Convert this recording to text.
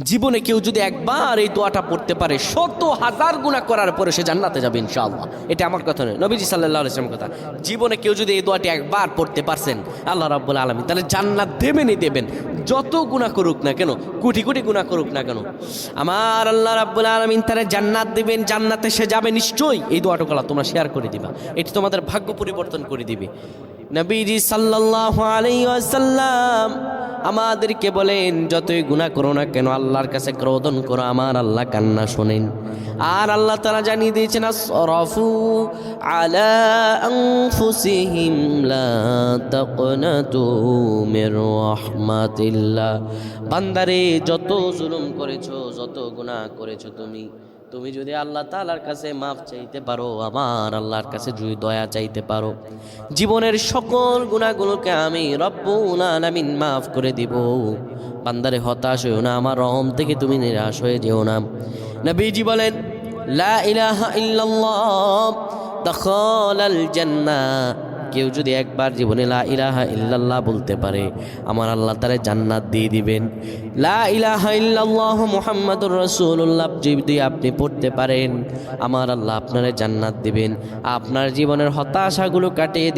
জীবনে কেউ যদি একবার এই দোয়াটা পড়তে পারে 100,000 গুনাহ করার পরে সে জান্নাতে যাবে ইনশাআল্লাহ। এটা আমার কথা নয়, নবীজি সাল্লাল্লাহু আলাইহি ওয়াসাল্লামের কথা। জীবনে কেউ যদি এই দোয়াটি একবার পড়তে পারছেন আল্লাহ রাব্বুল আলামিন তাহলে জান্নাত দেবেনই দেবেন, যত গুনাহ করুক না কেন, কোটি কোটি গুনাহ করুক না কেন, আমার আল্লাহ রাব্বুল আলামিন তারে জান্নাত দিবেন, জান্নাতে সে যাবে নিশ্চয়ই। এই দোয়াটা তোমরা শেয়ার করে দিবা, এটি তোমাদের ভাগ্য পরিবর্তন করে দিবে। নবীজি সাল্লাল্লাহু আলাইহি ওয়াসাল্লাম আমাদেরকে বলেন যতই গুনাহ করো না কেন আল্লাহর কাছে ক্রোধন করো, আমার আল্লাহ কান্না শোনেন। আর আল্লাহ তাআলা জানিয়ে দিয়েছেন আসরাফু আলা আনফুসিহিম লা তাকনাতু মির রাহমাতিল্লাহ। বান্দারে যত জুলুম করেছো, যত গুনাহ করেছো তুমি যদি আল্লাহ তাআলার কাছে মাফ চাইতে পারো, আমার আল্লাহর কাছে যদি দয়া চাইতে পারো, জীবনের সকল গুনাহগুলোকে আমি রব্বুল আলামিন মাফ করে দিব। বান্দারে হতাশ হইও না, আমার রহম থেকে তুমি নিরাশ হয়ে যেও না। নবীজি বলেন লা ইলাহা ইল্লাল্লাহ দাখালাল জান্নাহ। কেউ যদি একবার জীবনে লা ইলাহা ইল্লাল্লাহ বলতে পারে, আমার আল্লাহ তারে জান্নাত দিয়ে দিবেন। লা ইলাহা ইল্লাল্লাহ মুহাম্মাদুর রাসূলুল্লাহ যদি আপনি পড়তে পারেন, আমার আল্লাহ আপনারে জান্নাত দিবেন, আপনার জীবনের হতাশাগুলো কাটিয়ে